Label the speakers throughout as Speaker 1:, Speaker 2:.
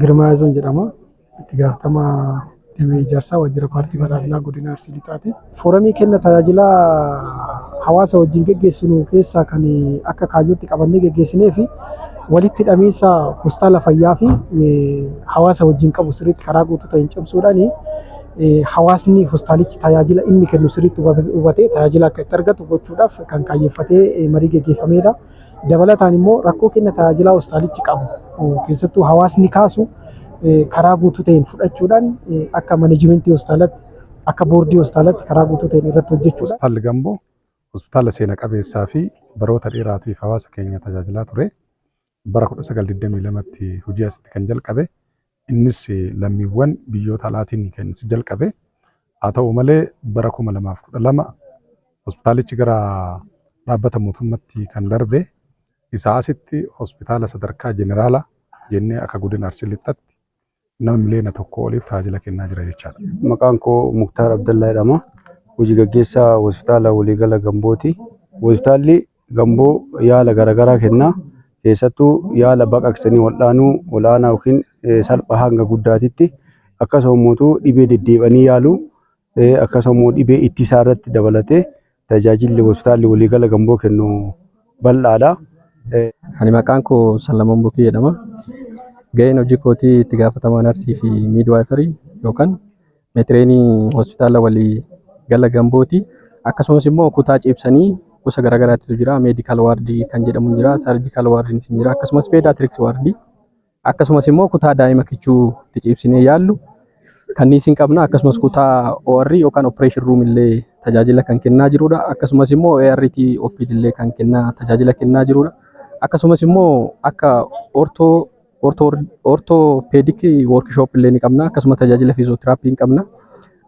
Speaker 1: Girmaazon jedhama. Itti gaafatama dhimma ijaarsaa waajjira paartii badhaadhinaa godina Arsii Lixaati. Foorumii kenna tajaajila hawaasa wajjin geggeessinu keessaa kan akka kaayyootti qabannee geggeessinee fi walitti hidhamiinsa hospitaala fayyaa fi hawaasa wajjin qabu sirriitti karaa guutuu ta'een cimsuudhaan hawaasni hospitaalichi tajaajila inni kennu sirriitti hubatee tajaajila akka itti argatu gochuudhaaf kan kaayyeeffatee marii geggeeffamedha. Dabalataan immoo rakkoo kenna tajaajila hospitaalichi qabu keessattuu hawaasni kaasu karaa guutuu ta'een fudhachuudhaan akka maneejimentii hospitaalatti akka boordii hospitaalatti karaa guutuu ta'een irratti hojjechuudha.
Speaker 2: Hospitaalli Gamboo hospitaala seena qabeessaa fi baroota dheeraatiif hawaasa keenya tajaajilaa ture. Bara 1922tti hojii asitti kan jalqabe. Innis lammiiwwan biyyoota alaatiin kan jalqabe. Haa ta'u malee bara 2012 hospitaalichi gara dhaabbata mootummaatti kan darbe. Isaa asitti hospitaala sadarkaa jeneraalaa jennee akka godina Arsii Lixaatti nama miliyoona 1 oliif tajaajila kennaa jira jechaadha.
Speaker 3: Maqaan koo Muktaar Abdallaa jedhama. Hojii gaggeessaa hospitaala waliigala Gambooti. Hospitaalli Gamboo yaala garaagaraa kenna. Keessattuu yaala baqaqsanii wal'aanuu olaanaa yookiin salphaa hanga guddaatitti akkasumas dhibee deddeebi'anii yaalu akkasumas dhibee ittisaa irratti dabalatee tajaajilli hospitaalli waliigala Gamboo kennu bal'aadha.
Speaker 4: Ani maqaan koo Sallamoon Bukii jedhama. Ga'een hojii kootii itti gaafatamaa narsii fi miidwaayifarii yookaan meetireenii hospitaala waliigala Gambooti. Akkasumas immoo kutaa ciibsanii gosa garaagaraatu jira. Meedikaal waardii kan jedhamu jira, saarjikaal waardiin jira, akkasumas peediyaatiriks waardii. Akkasumas immoo kutaa daa'ima kichuu itti ciibsinee yaallu kanniis hin qabna. Akkasumas kutaa OR yookaan opereeshin ruum illee tajaajila kan kennaa jirudha. Akkasumas immoo ART OPD illee kan tajaajila kennaa jirudha. Akkasumas immoo akka ortoopeedik workshop illee ni qabna. Akkasumas tajaajila fiizootiraappii ni qabna.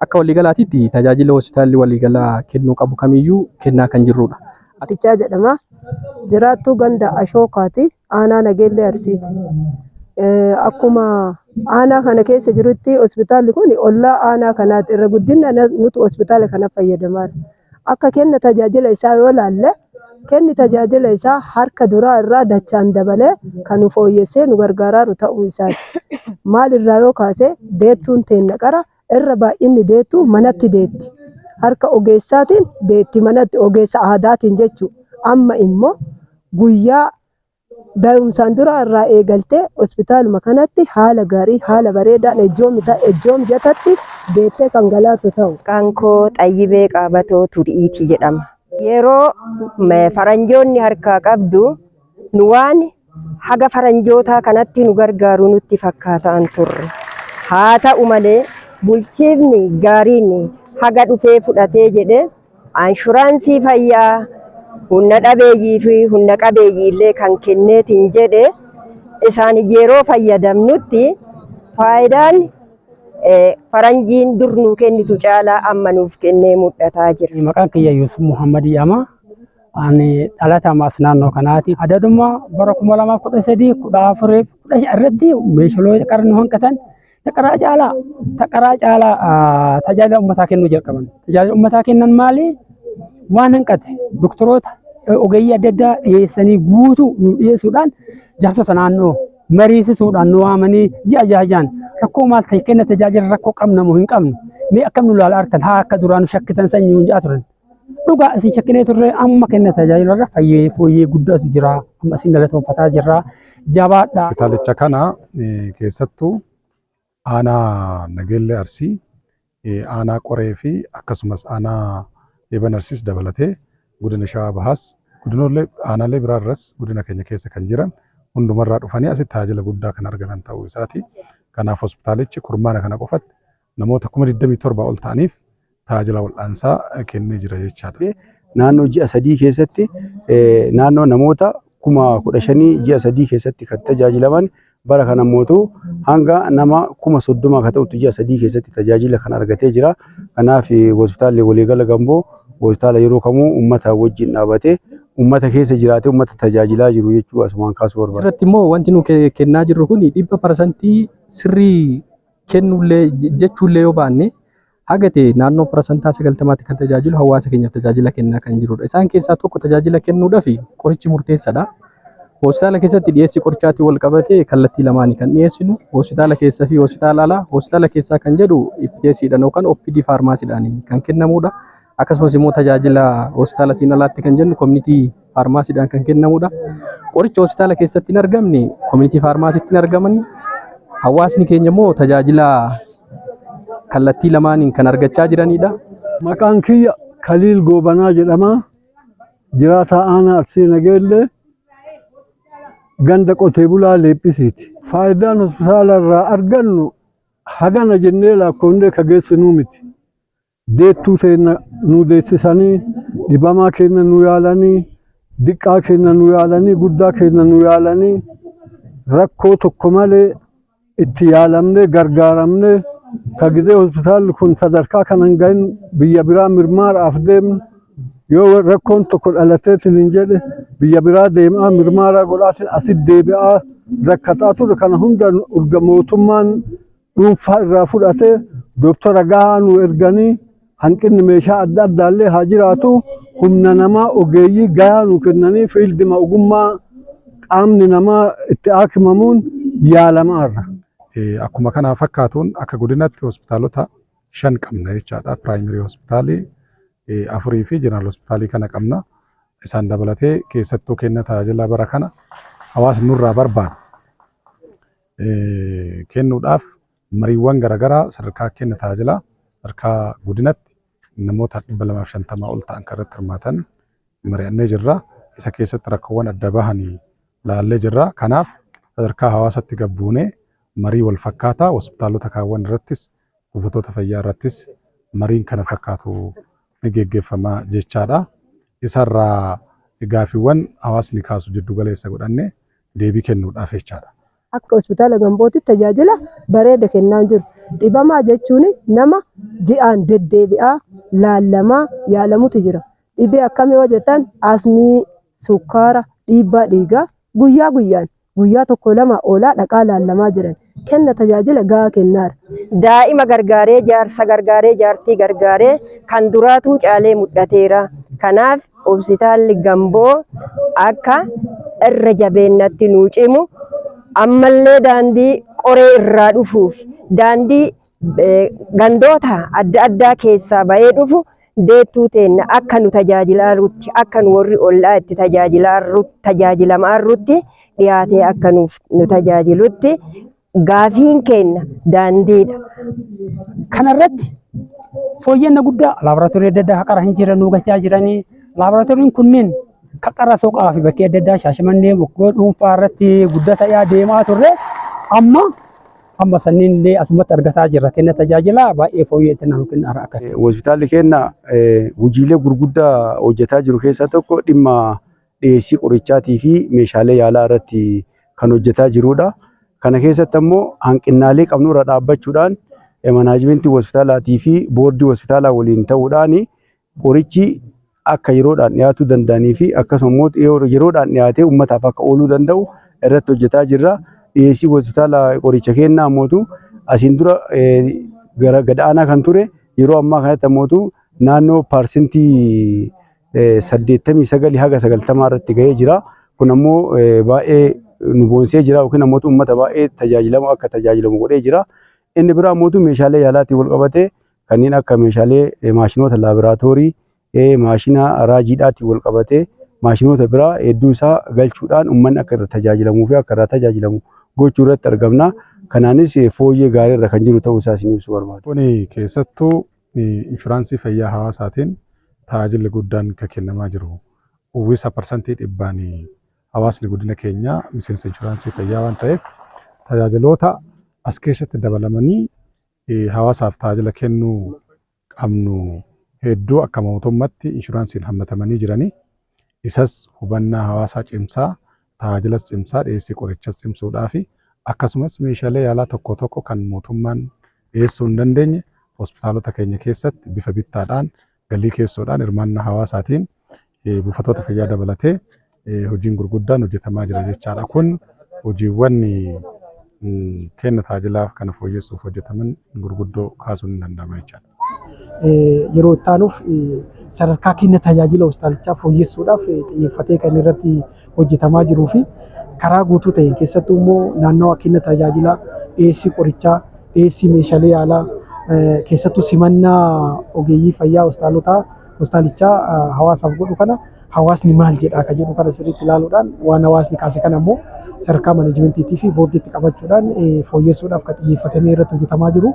Speaker 4: Akka waliigalaatitti tajaajila hospitaalli waliigalaa kennuu qabu kamiyyuu kennaa kan jirrudha.
Speaker 5: Atichaa jedhama. Jiraattuu ganda Ashookaati. Aanaa Nageellee Arsiiti. Akkuma aanaa kana keessa jirutti hospitaalli kun ollaa aanaa kanaati. Irra guddina nuti hospitaala kana fayyadamaa. Akka kenna tajaajila isaa yoo laalle kenni tajaajila isaa harka duraa irraa dachaan dabalee kan nu fooyyessee nu gargaaru ta'uu isaati. Maal irraa yoo kaase deettuun teenna qara irra baay'inni deettuu manatti deetti. Harka ogeessaatiin deetti manatti ogeessa aadaatiin jechuudha. Amma immoo guyyaa daa'imsaan dura irraa eegaltee hospitaaluma kanatti haala gaarii haala bareedaan ejjoom jatatti deettee kan galaatu ta'u.
Speaker 6: Maqaan koo Xayyibee Qaabatoo Turiitii jedhama. Yeroo faranjoonni harkaa qabdu nu waan haga faranjootaa kanatti nu gargaaru nutti fakkaataan turre. Haa ta'u malee bulchiifni gaariin haga dhufee fudhatee jedhe anshuraansii fayyaa humna dhabeeyyii fi humna qabeeyyii illee kan kenneetiin jedhe isaan yeroo fayyadamnutti faayidaan faranjiin dur nuu kennitu caalaa amma nuuf kennee mul'ataa jira.
Speaker 7: Maqaan kiyya Yusuf Muhammad jedhama. Ani dhalataa maas naannoo kanaati. Adaduma bara 2013 14 15 irratti meeshaalee qarnu hanqatan taqaraa caalaa tajaajila uummataa kennuu jalqaban. Tajaajila uummataa kennan maali? Waan hanqate doktoroota ogeeyyii adda addaa dhiyeessanii guutuu nu dhiyeessuudhaan jaarsota naannoo mariisisuudhaan nu waamanii ji'a rakkoo maal ta'e kenna tajaajila rakkoo qabna moo hin qabnu mee akkam nu ilaala artan haa akka duraan shakkitan sanyii hunjaa turan. Dhugaa isin shakkinee turre amma kenna tajaajila irra fooyyee guddaatu jira. Amma isin galatoonfataa jirra. Jabaadha.
Speaker 2: Hospitaalicha kana keessattuu aanaa Nageellee Arsii, aanaa Qoree fi akkasumas aanaa Eeban Arsiis dabalatee godina Shawaa Bahaas godinoollee aanaalee biraarras godina keenya keessa kan jiran hundumarraa dhufanii asitti tajaajila guddaa kan argatan ta'uu isaati. Kanaaf hospitaalichi kurmaana kana qofatti namoota 27,000 ol ta'aniif tajaajila wal'aansaa kennee jira jechaadha.
Speaker 3: Naannoo ji'a 3 keessatti naannoo namoota 15,000 ji'a 3 keessatti kan tajaajilaman bara kana mootuu hanga nama 30,000 ka ta'utu ji'a 3 keessatti tajaajila kan argatee jira. Kanaaf hospitaalli waliigala Gamboo hospitaala yeroo kamuu uummata wajjin dhaabatee uummata keessa jiraatee uummata tajaajilaa jiru jechuu asumaan kaasuu barbaada.
Speaker 4: Asirratti immoo wanti nu kennaa jirru kun 100% sirrii kennullee jechuullee yoo baanne hagate naannoo parsantaa 90 kan tajaajilu hawaasa keenyaaf tajaajila kennaa kan jirudha. Isaan keessaa tokko tajaajila kennuudhaaf qorichi murteessaadha. hospitaala keessatti dhiyeessii qorichaatiin wal qabatee kallattii lamaanii kan dhiyeessinu hospitaala keessaa fi hospitaala alaa. Hospitaala keessaa kan jedhu IPTCdhaan yookaan OPD faarmaasiidhaan kan kennamudha. Akkasumas immoo tajaajila hospitaalatiin alaatti kan jennu community faarmaasiidhaan kan kennamudha. Qoricha hospitaala keessatti hin argamne community faarmaasiitti hin argamani. Hawaasni keenya immoo tajaajila kallattii lamaaniin kan argachaa jiranidha.
Speaker 8: Maqaan kiyya Kaliil Goobanaa jedhama. Jiraataa aanaa Arsii Nageellee ganda qotee bulaa Leephisiiti. Faayidaan hospitaala irraa argannu hagana jennee lakkoofnee kageessinuu miti. Deettuu keenya nu deessisanii, dhibamaa keenya nu yaalanii, diqqaa keenya nu yaalanii, guddaa keenya nu yaalanii, rakkoo tokko malee itti yaalamnee gargaaramnee ka gizee hospitaalli kun sadarkaa kan hin gahin biyya biraa mirmaaraaf deemnu yoo rakkoon tokko dhalateetiin hin jedhe biyya biraa deemaa mirmaaraa godhaatiin asitti deebi'aa rakkataa ture. Kana hunda mootummaan dhuunfaa irraa fudhatee doktara gahaa nu erganii hanqinni meeshaa adda addaallee haa jiraatu humna namaa ogeeyyii gahaa nu kennanii fiildima ogummaa qaamni namaa itti haakimamuun yaalamaarra.
Speaker 2: Akkuma kana fakkaatuun akka godinatti hospitaalota 5 qabna jechaadha. Piraayimari hospitaalii 4 fi jeneraal hospitaalii kana qabna. Isaan dabalatee keessattuu kenna tajaajila bara kana hawaasni nurraa barbaadu kennuudhaaf mariiwwan garaagaraa sadarkaa kenna tajaajila sadarkaa godinatti namoota 250 ol ta'an kan irratti hirmaatan mari'annee jirra. Isa keessatti rakkoowwan adda bahanii laallee jirra. Kanaaf sadarkaa hawaasatti gabbuunee marii wal fakkaataa hospitaalota kaawwan irrattis buufatoota fayyaa irrattis mariin kana fakkaatu ni geggeeffama jechaadha. Isarraa gaaffiiwwan hawaasni kaasu jiddu galeessa godhannee deebii kennuudhaaf jechaadha.
Speaker 5: Akka hospitaala Gambootti tajaajila bareeda kennaa jiru. Dhibamaa jechuun nama ji'aan deddeebi'aa laallamaa yaalamutu jira. Dhibee akkamii yoo jettan asmii, sukkaara, dhiibbaa dhiigaa guyyaa guyyaan guyyaa tokko lama oolaa dhaqaa laallamaa jiran. Kenna tajaajila gahaa kennaara.
Speaker 6: Daa'ima gargaaree, jaarsa gargaaree, jaartii gargaaree kan duraatuu caalee mul'ateera. Kanaaf hospitaalli Gamboo akka irra jabeennatti nuu cimu ammallee daandii qoree irraa dhufuuf daandii gandoota adda addaa keessaa bahee dhufu deettuu teenna akka nu tajaajilaarutti akka nu warri ollaa itti tajaajilamaarutti dhiyaatee akka nu tajaajilutti gaafiin keenya daandiidha.
Speaker 7: Kanarratti fooyyannaa guddaa laaboraatoorii adda addaa haqara hin jiran nu galchaa jiranii. Laaboraatooriin kunneen haqara soqaa fi bakkee adda addaa Shaashimannee bokkoo dhuunfaa irratti guddata deemaa turre amma sanniin illee asumatti argataa jirra. Kenna tajaajila baay'ee fooyya'eetti naannoo kenna akka.
Speaker 3: Hospitaalli keenya hojiilee gurguddaa hojjetaa jiru keessaa tokko dhimma dhiyeessii qorichaatii fi meeshaalee yaalaa irratti kan hojjetaa jirudha. Kana keessatti ammoo hanqinnaalee qabnu irra dhaabbachuudhaan manaajimentii hospitaalaatii fi boordii hospitaalaa waliin ta'uudhaan qorichi akka yeroodhaan dhiyaatuu danda'anii fi akkasumas yeroodhaan dhiyaatee uummataaf akka ooluu danda'u irratti hojjetaa jirra. Dhiyeessii hospitaala qoricha kennaa ammootu asiin dura gadaanaa kan ture yeroo ammaa kanatti ammootu naannoo parsentii 89 haga 90 irratti gahee jira. Kun ammoo baay'ee nu boonsee jira yookiin ammoo uummata baay'ee tajaajilamu akka tajaajilamu godhee jira. Inni biraa ammoo meeshaalee yaalaatiin wal qabatee kanneen akka meeshaalee maashinoota laaboraatoorii, maashina raajiidhaatiin wal qabatee maashinoota biraa hedduu isaa galchuudhaan uummanni akka irra tajaajilamuu fi akka irraa tajaajilamu gochuu irratti argamna. Kanaanis fooyyee gaarii irra kan jiru ta'uu isaa isin ibsuu barbaadu.
Speaker 2: Kuni keessattuu inshuraansii fayyaa hawaasaatiin tajaajilli guddaan kan kennamaa jiru. Uwwisa parsantii 100 hawaasni guddina keenyaa miseensa inshuraansii fayyaa waan ta'eef tajaajiloota as keessatti dabalamanii hawaasaaf tajaajila kennuu qabnu hedduu akka mootummaatti inshuraansiin hammatamanii jiranii. Isas hubannaa hawaasaa cimsaa, tajaajilas cimsaa, dhiyeessii qorichas cimsuudhaa fi akkasumas meeshaalee yaalaa tokko tokko kan mootummaan dhiyeessuu hin dandeenye hospitaalota keenya keessatti bifa bittaadhaan galii keessoodhaan hirmaannaa hawaasaatiin buufatoota fayyaa dabalatee hojiin gurguddaan hojjetamaa jira jechaadha. Kun hojiiwwan kenna tajaajilaaf kana fooyyessuuf hojjetaman gurguddoo kaasuun ni danda'ama jechaadha.
Speaker 1: yeroo itti aanuuf sadarkaa kenna tajaajila hospitaalichaa fooyyessuudhaaf xiyyeeffatee kan irratti hojjetamaa jiruu fi karaa guutuu ta'een keessattuu immoo naannawa kenna tajaajilaa dhiyeessii qorichaa, dhiyeessii meeshaalee yaalaa keessattuu simannaa ogeeyyii fayyaa hospitaalichaa hawaasaaf godhu kana hawaasni maal jedhaa kan jedhu kana sirriitti ilaaluudhaan waan hawaasni kaase kana immoo sadarkaa maneejimentiitii fi boordiitti qabachuudhaan fooyyessuudhaaf kan xiyyeeffatamee irratti hojjetamaa jiru.